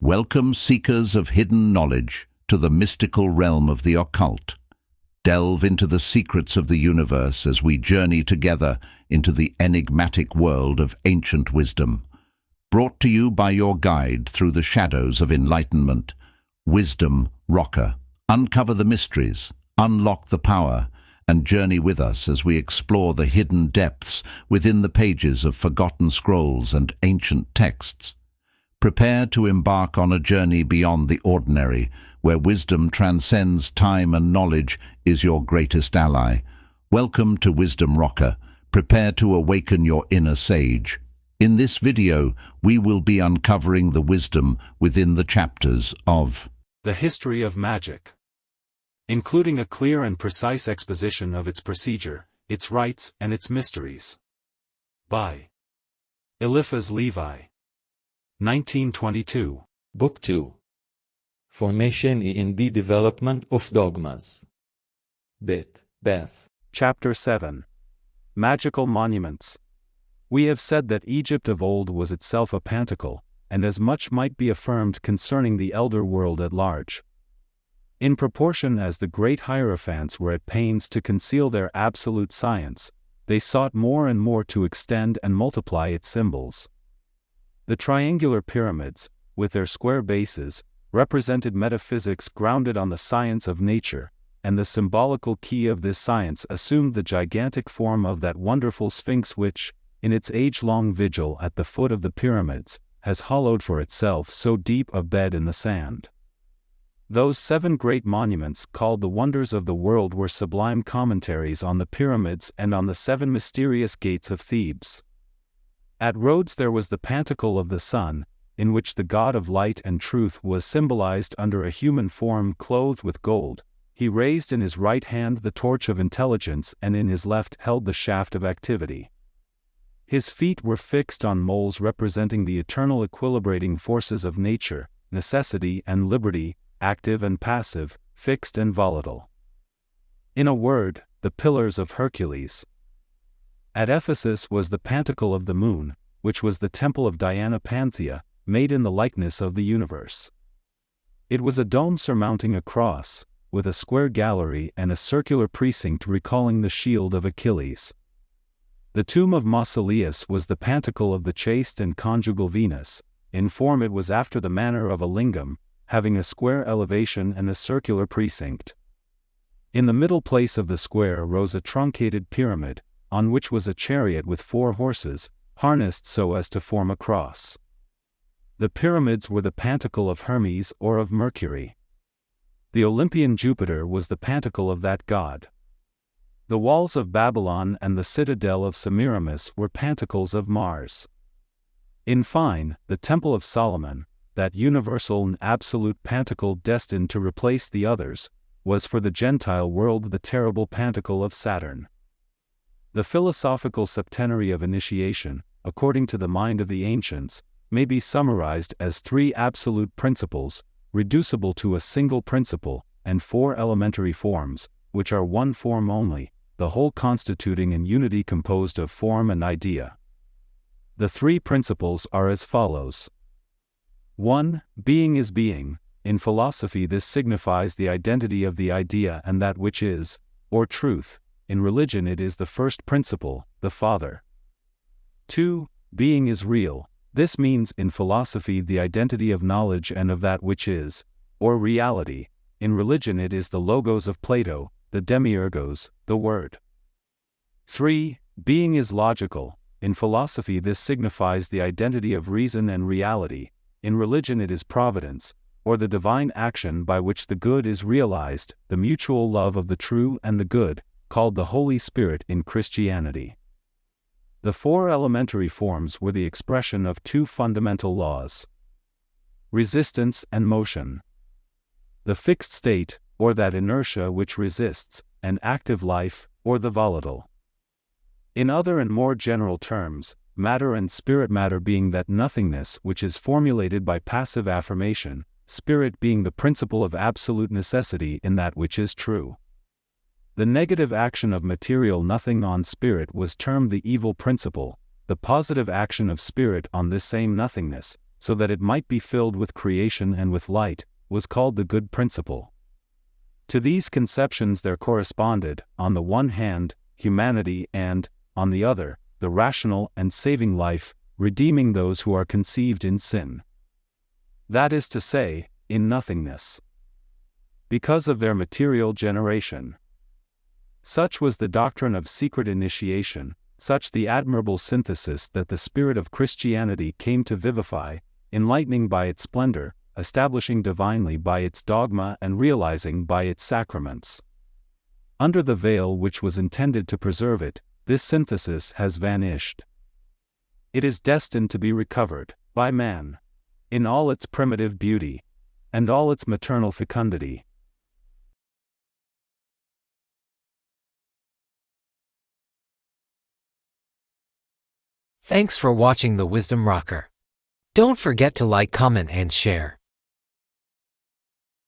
Welcome, seekers of hidden knowledge, to the mystical realm of the occult. Delve into the secrets of the universe as we journey together into the enigmatic world of ancient wisdom. Brought to you by your guide through the shadows of enlightenment, Wisdom Rocker. Uncover the mysteries, unlock the power, and journey with us as we explore the hidden depths within the pages of forgotten scrolls and ancient texts. Prepare to embark on a journey beyond the ordinary, where wisdom transcends time and knowledge is your greatest ally. Welcome to Wisdom Rocker. Prepare to awaken your inner sage. In this video, we will be uncovering the wisdom within the chapters of The History of Magic, including a clear and precise exposition of its procedure, its rites, and its mysteries. By Eliphas Levi. 1922. Book 2. Formation and the Development of Dogmas. Beth. Chapter 7. Magical Monuments. We have said that Egypt of old was itself a pantacle, and as much might be affirmed concerning the elder world at large. In proportion as the great hierophants were at pains to conceal their absolute science, they sought more and more to extend and multiply its symbols. The triangular pyramids, with their square bases, represented metaphysics grounded on the science of nature, and the symbolical key of this science assumed the gigantic form of that wonderful Sphinx which, in its age-long vigil at the foot of the pyramids, has hollowed for itself so deep a bed in the sand. Those 7 great monuments called the wonders of the world were sublime commentaries on the pyramids and on the 7 mysterious gates of Thebes. At Rhodes there was the Pantacle of the Sun, in which the god of light and truth was symbolized under a human form clothed with gold. He raised in his right hand the torch of intelligence and in his left held the shaft of activity. His feet were fixed on moles representing the eternal equilibrating forces of nature, necessity and liberty, active and passive, fixed and volatile. In a word, the Pillars of Hercules. At Ephesus was the Pantacle of the Moon, which was the temple of Diana Panthea, made in the likeness of the universe. It was a dome surmounting a cross, with a square gallery and a circular precinct recalling the shield of Achilles. The tomb of Mausoleus was the Pantacle of the chaste and conjugal Venus. In form it was after the manner of a lingam, having a square elevation and a circular precinct. In the middle place of the square rose a truncated pyramid, on which was a chariot with 4 horses, harnessed so as to form a cross. The pyramids were the Pantacle of Hermes or of Mercury. The Olympian Jupiter was the Pantacle of that god. The walls of Babylon and the citadel of Semiramis were Pantacles of Mars. In fine, the Temple of Solomon, that universal and absolute Pantacle destined to replace the others, was for the Gentile world the terrible Pantacle of Saturn. The philosophical septenary of initiation, according to the mind of the ancients, may be summarized as 3 absolute principles, reducible to a single principle, and 4 elementary forms, which are one form only, the whole constituting an unity composed of form and idea. The 3 principles are as follows. 1. Being is being. In philosophy this signifies the identity of the idea and that which is, or truth. In religion it is the first principle, the Father. 2. Being is real. This means in philosophy the identity of knowledge and of that which is, or reality. In religion it is the logos of Plato, the demiurgos, the word. 3. Being is logical. In philosophy this signifies the identity of reason and reality. In religion it is providence, or the divine action by which the good is realized, the mutual love of the true and the good, called the Holy Spirit in Christianity. The 4 elementary forms were the expression of 2 fundamental laws: resistance and motion. The fixed state, or that inertia which resists, and active life, or the volatile. In other and more general terms, matter and spirit, matter being that nothingness which is formulated by passive affirmation, spirit being the principle of absolute necessity in that which is true. The negative action of material nothing on spirit was termed the evil principle, the positive action of spirit on this same nothingness, so that it might be filled with creation and with light, was called the good principle. To these conceptions there corresponded, on the one hand, humanity and, on the other, the rational and saving life, redeeming those who are conceived in sin. That is to say, in nothingness. Because of their material generation. Such was the doctrine of secret initiation, such the admirable synthesis that the spirit of Christianity came to vivify, enlightening by its splendor, establishing divinely by its dogma and realizing by its sacraments. Under the veil which was intended to preserve it, this synthesis has vanished. It is destined to be recovered, by man, in all its primitive beauty, and all its maternal fecundity. Thanks for watching the Wisdom Rocker. Don't forget to like, comment, and share.